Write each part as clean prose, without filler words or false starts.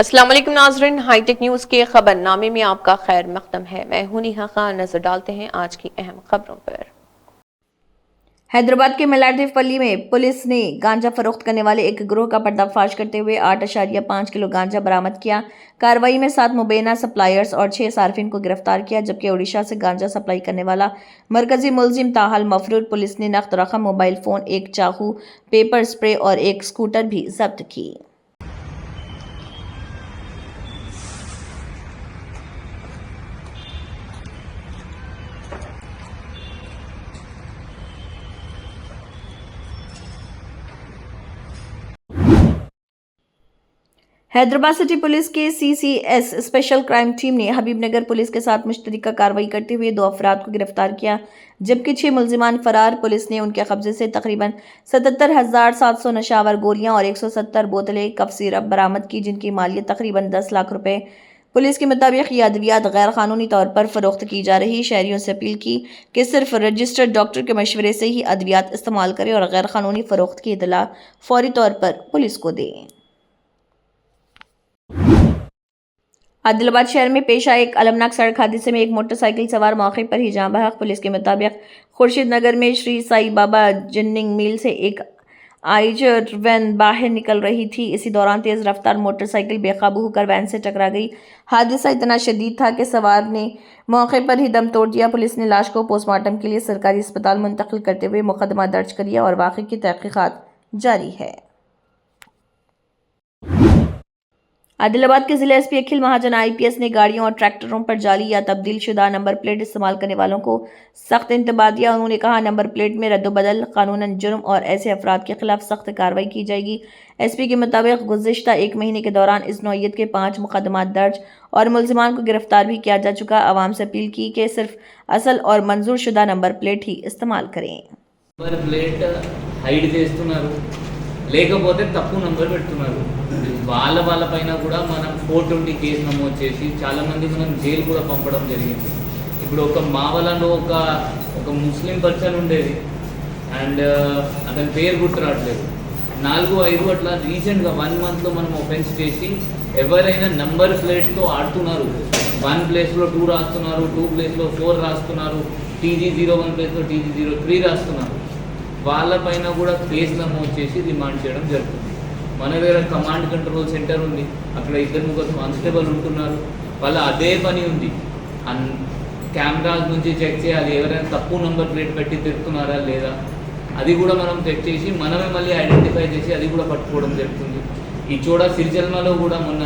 अस्सलाम वालेकुम नाज़रीन, हाईटेक न्यूज़ के खबरनामे में आपका खैर मकदम है। मैं हूं नेहा खान। नजर डालते हैं आज की अहम खबरों पर। हैदराबाद के मलारदेवपल्ली में पुलिस ने गांजा फरोख्त करने वाले एक गिरोह का पर्दाफाश करते हुए 8.5 किलो गांजा बरामद किया। कार्रवाई में 7 मुबैना सप्लायर्स और 6 सार्फिन को गिरफ्तार किया, जबकि ओडिशा से गांजा सप्लाई करने वाला मरकजी मुलजिम ताहाल मफरूर। पुलिस ने नकद रकम, मोबाइल फोन, एक चाकू, पेपर स्प्रे और एक स्कूटर भी जब्त की। हैदराबाद सिटी पुलिस के CCS स्पेशल क्राइम टीम ने हबीबनगर पुलिस के साथ मुश्तरका कार्रवाई करते हुए 2 अफराद को गिरफ्तार किया, जबकि 6 मुलजिमान फरार। पुलिस ने उनके कब्जे से तकरीबन 77,700 नशावर गोलियां और 170 बोतलें कफ सिरप बरामद की, जिनकी मालियत तकरीबन 10 लाख रुपए। पुलिस के मुताबिक ये अद्वियात गैर कानूनी तौर पर फरोख्त की जा रही। शहरियों से अपील की कि सिर्फ रजिस्टर्ड डॉक्टर के मशवरे से ही अद्वियात इस्तेमाल करें और गैर कानूनी फरोख्त की इतला फौरी तौर पर पुलिस को दें। आदिलाबाद शहर में पेश आए एक अलमनाक सड़क हादसे में एक मोटरसाइकिल सवार मौके पर ही जाँ बहक। पुलिस के मुताबिक खुर्शीद नगर में श्री साई बाबा जिन्निंग मिल से एक आइजर वैन बाहर निकल रही थी। इसी दौरान तेज रफ्तार मोटरसाइकिल बेकाबू होकर वैन से टकरा गई। हादसा इतना शदीद था कि सवार ने मौके पर ही दम तोड़ दिया। पुलिस ने लाश को पोस्टमार्टम के लिए सरकारी अस्पताल मुंतकिल करते हुए मुकदमा दर्ज कर लिया और वाक़े की तहकीकात जारी है। आदिलाबाद के जिला SP अखिल महाजन IPS ने गाड़ियों और ट्रैक्टरों पर जाली या तब्दील शुदा नंबर प्लेट इस्तेमाल करने वालों को सख्त इंतबाह दिया। उन्होंने कहा, नंबर प्लेट में रद्दबदल कानूनन जुर्म और ऐसे अफराद के खिलाफ सख्त कार्रवाई की जाएगी। SP के मुताबिक गुज़िश्ता 1 महीने के दौरान इस नौइयत के 5 मुकदमात दर्ज और मुलजिमान को गिरफ्तार भी किया जा चुका। आवाम से अपील की कि सिर्फ असल और मंजूर शुदा नंबर प्लेट ही इस्तेमाल करें। नंबर प्लेट హైడ్ చేస్తున్నారు, లేకపోతే తప్పు నంబర్ పెడుతున్నారు. వాళ్ళ పైన కూడా మనం 420 కేసు నమోదు చేసి చాలామంది మనం జైలు కూడా పంపడం జరిగింది. ఇప్పుడు ఒక మావలలో ఒక ముస్లిం పర్సన్ ఉండేది అండ్ అతని పేరు గుర్తు రావట్లేదు. 4-5 అట్లా రీసెంట్గా 1 మంత్లో మనం ఒఫెన్స్ చేసి ఎవరైనా నంబర్ ప్లేట్తో ఆడుతున్నారు, 1 ప్లేస్లో 2 రాస్తున్నారు, 2 ప్లేస్లో 4 రాస్తున్నారు, TG01 ప్లేస్లో TG03 రాస్తున్నారు, వాళ్ళపైన కూడా కేసు నమోదు చేసి రిమాండ్ చేయడం జరుగుతుంది. మన దగ్గర కమాండ్ కంట్రోల్ సెంటర్ ఉంది, అక్కడ 2-3 కానిస్టేబుల్ ఉంటున్నారు. వాళ్ళ అదే పని ఉంది, కెమెరాస్ నుంచి చెక్ చేయాలి ఎవరైనా తప్పు నెంబర్ ప్లేట్ పెట్టి తిరుగుతున్నారా లేదా, అది కూడా మనం చెక్ చేసి మనమే మళ్ళీ ఐడెంటిఫై చేసి అది కూడా పట్టుకోవడం జరుగుతుంది. ఈ సిరిజల్మలో కూడా మొన్న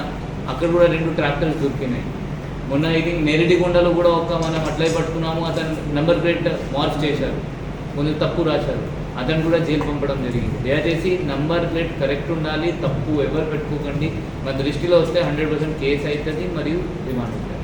అక్కడ కూడా 2 ట్రాక్టర్స్ దొరికినాయి. మొన్న ఇది నెరడిగొండలో కూడా మనం అట్లే పట్టుకున్నాము. అతను నెంబర్ ప్లేట్ మార్క్ చేశారు, కొంచెం తప్పు రాశారు, అతను కూడా జైలు పంపడం జరిగింది. దయచేసి నంబర్ ప్లేట్ కరెక్ట్ ఉండాలి, తప్పు ఎవరు పెట్టుకోకండి. మన దృష్టిలో వస్తే 100% కేసు అవుతుంది మరియు రిమాండ్ ఉంటుంది.